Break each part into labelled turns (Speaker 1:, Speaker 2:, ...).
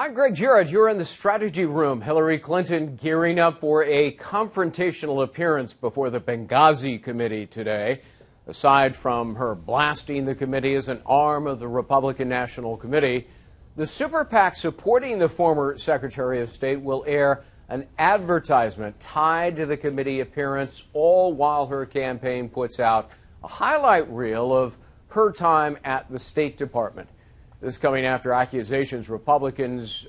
Speaker 1: I'm Gregg, Jarrett. You're in the strategy room. Hillary Clinton gearing up for a confrontational appearance before the Benghazi Committee today. Aside from her blasting the committee as an arm of the Republican National Committee, the super PAC supporting the former Secretary of State will air an advertisement tied to the committee appearance, all while her campaign puts out a highlight reel of her time at the State Department. This coming after accusations Republicans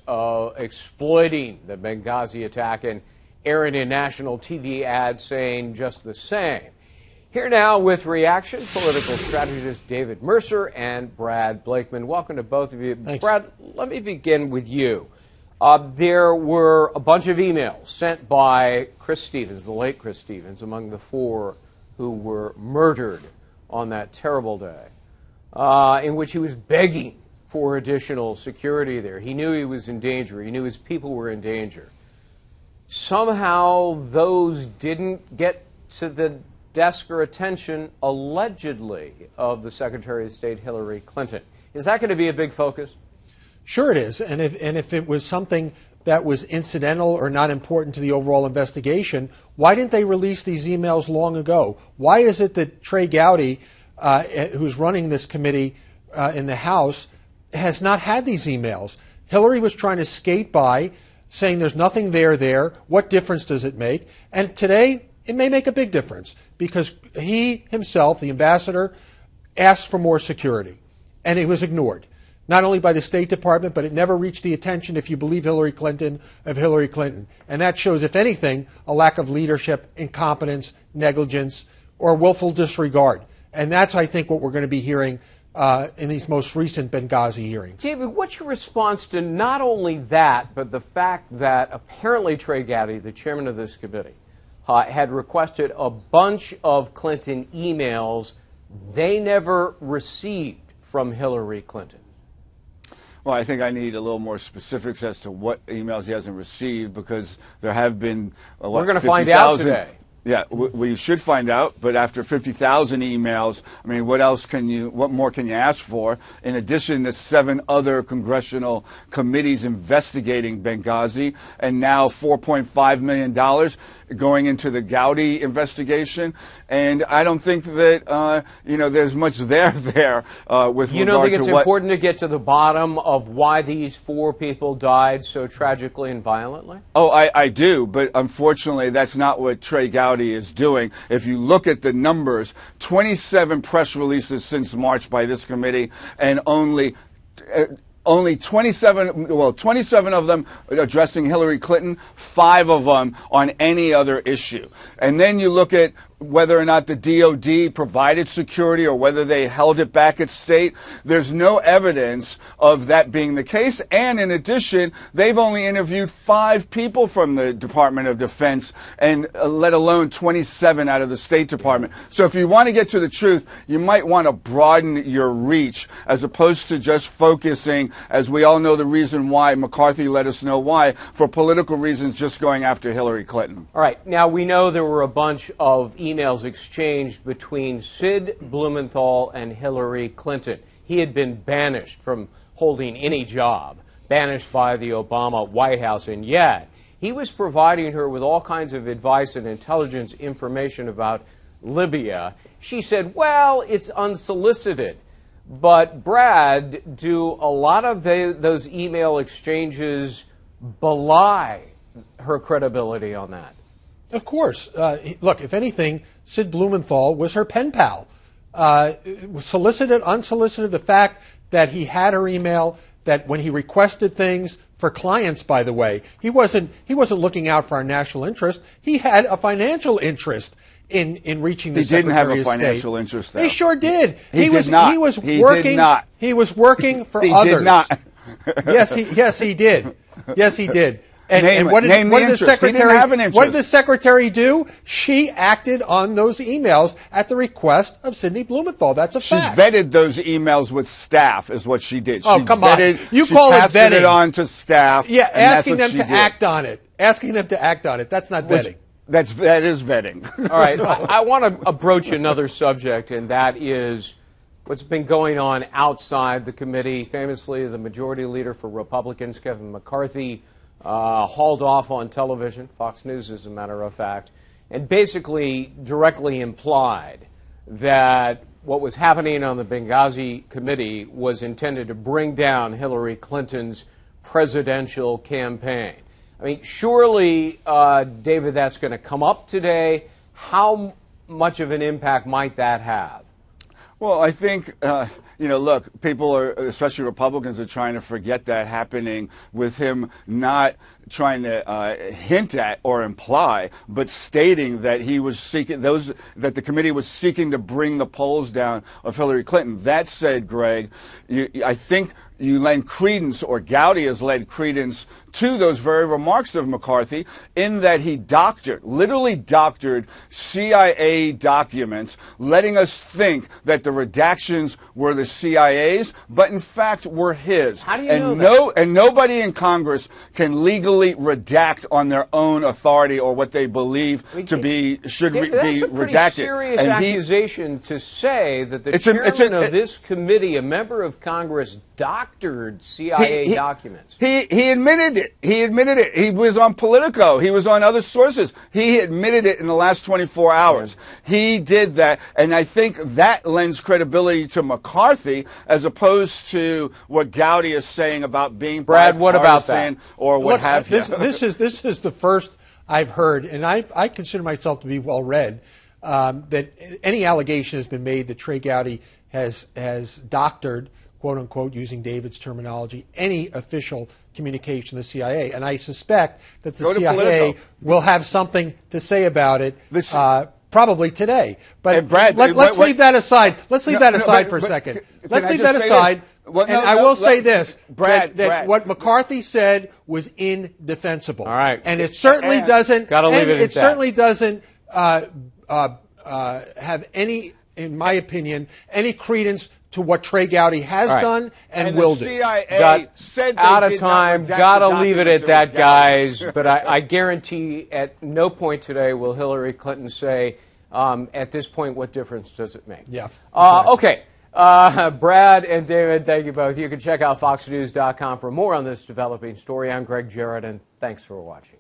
Speaker 1: exploiting the Benghazi attack and airing a national TV ad saying just the same. Here now with reaction, political strategist David Mercer and Brad Blakeman. Welcome to both of you.
Speaker 2: Thanks.
Speaker 1: Brad, let me begin with you. There were a bunch of emails sent by Chris Stevens, the late Chris Stevens, among the four who were murdered on that terrible day, in which he was begging for additional security there. He knew he was in danger. He knew his people were in danger. Somehow those didn't get to the desk or attention, allegedly, of the Secretary of State Hillary Clinton. Is that going to be a big focus?
Speaker 2: Sure it is. And if it was something that was incidental or not important to the overall investigation, why didn't they release these emails long ago? Why is it that Trey Gowdy, who's running this committee in the House, has not had these emails? Hillary was trying to skate by, saying there's nothing there. What difference does it make? And today, it may make a big difference because he himself, the ambassador, asked for more security, and it was ignored. Not only by the State Department, but it never reached the attention, if you believe Hillary Clinton, of Hillary Clinton. And that shows, if anything, a lack of leadership, incompetence, negligence, or willful disregard. And that's, I think, what we're going to be hearing in these most recent Benghazi hearings.
Speaker 1: David, what's your response to not only that, but the fact that apparently Trey Gowdy, the chairman of this committee, had requested a bunch of Clinton emails they never received from Hillary Clinton?
Speaker 3: Well, I think I need a little more specifics as to what emails he hasn't received, because there have been
Speaker 1: We're going to find out today.
Speaker 3: Yeah, we should find out. But after 50,000 emails, I mean, what more can you ask for? In addition to 7 other congressional committees investigating Benghazi, and now $4.5 million going into the Gowdy investigation. And I don't think that, there's much there with regard to
Speaker 1: You don't think it's important to get to the bottom of why these 4 people died so tragically and violently?
Speaker 3: Oh, I do, but unfortunately that's not what Trey Gowdy is doing. If you look at the numbers, 27 press releases since March by this committee, and only 27 of them addressing Hillary Clinton, 5 of them on any other issue. And then you look at whether or not the DOD provided security or whether they held it back at state. There's no evidence of that being the case. And in addition, they've only interviewed 5 people from the Department of Defense, and let alone 27 out of the State Department. So if you want to get to the truth, you might want to broaden your reach as opposed to just focusing, as we all know the reason why, McCarthy let us know why, for political reasons, just going after Hillary Clinton.
Speaker 1: All right. Now, we know there were a bunch of emails exchanged between Sid Blumenthal and Hillary Clinton. He had been banished from holding any job, banished by the Obama White House, and yet he was providing her with all kinds of advice and intelligence information about Libya. She said, well, it's unsolicited. But, Brad, do a lot of those email exchanges belie her credibility on that?
Speaker 2: Of course. Look, if anything, Sid Blumenthal was her pen pal. Solicited, unsolicited, the fact that he had her email, that when he requested things for clients, by the way, he wasn't looking out for our national interest. He had a financial interest in reaching the Secretary of State.
Speaker 3: He didn't have a financial interest, though.
Speaker 2: He sure did.
Speaker 3: He did not.
Speaker 2: He was
Speaker 3: He
Speaker 2: working.
Speaker 3: did not.
Speaker 2: He was working for
Speaker 3: He
Speaker 2: others.
Speaker 3: did not.
Speaker 2: Yes, he did. Yes, he did. And what did the Secretary do? She acted on those emails at the request of Sidney Blumenthal. That's a fact.
Speaker 3: She vetted those emails with staff, is what she did.
Speaker 2: Oh, come on. You call it vetting.
Speaker 3: She passed it on to staff.
Speaker 2: Yeah, asking them to act on it. Asking them to act on it. That's not vetting.
Speaker 3: That is vetting.
Speaker 1: All right. I want to broach another subject, and that is what's been going on outside the committee. Famously, the majority leader for Republicans, Kevin McCarthy, hauled off on television, Fox News as a matter of fact, and basically directly implied that what was happening on the Benghazi Committee was intended to bring down Hillary Clinton's presidential campaign. I mean, surely, David, that's going to come up today. How much of an impact might that have?
Speaker 3: Well, I think, look, people are, especially Republicans, are trying to forget that happening with him not trying to hint at or imply, but stating that he was seeking that the committee was seeking to bring the polls down of Hillary Clinton. That said, Gregg, I think you lend credence, or Gowdy has led credence to those very remarks of McCarthy, in that he literally doctored CIA documents, letting us think that the redactions were the CIA's, but in fact were his.
Speaker 1: How do you know that?
Speaker 3: And nobody in Congress can legally redact on their own authority or what they believe to be should be redacted.
Speaker 1: That's a pretty serious accusation to say that the chairman of this committee, a member of Congress, doctored CIA documents.
Speaker 3: He admitted it. He admitted it. He was on Politico. He was on other sources. He admitted it in the last 24 hours. Yeah. He did that, and I think that lends credibility to McCarthy as opposed to what Gowdy is saying about being
Speaker 1: Brad, what about that?
Speaker 3: Or what have you.
Speaker 2: This is the first I've heard, and I consider myself to be well read, that any allegation has been made that Trey Gowdy has doctored, quote unquote, using David's terminology, any official communication to the CIA. And I suspect that the CIA will have something to say about it probably today. But
Speaker 3: Brad,
Speaker 2: let's leave that aside. Let's leave that aside for a second. Let's leave that aside. I will say this, that what McCarthy said was indefensible.
Speaker 1: All right.
Speaker 2: And it certainly doesn't.
Speaker 1: Gotta leave it at that.
Speaker 2: Certainly doesn't have any, in my opinion, any credence to what Trey Gowdy has done and will do.
Speaker 3: The CIA said they
Speaker 1: out of
Speaker 3: did
Speaker 1: time.
Speaker 3: Not
Speaker 1: Gotta leave it at that, guys. But I guarantee at no point today will Hillary Clinton say, at this point, what difference does it make?
Speaker 2: Yeah. Exactly.
Speaker 1: Okay. Brad and David, thank you both. You can check out foxnews.com for more on this developing story. I'm Gregg, Jarrett, and thanks for watching.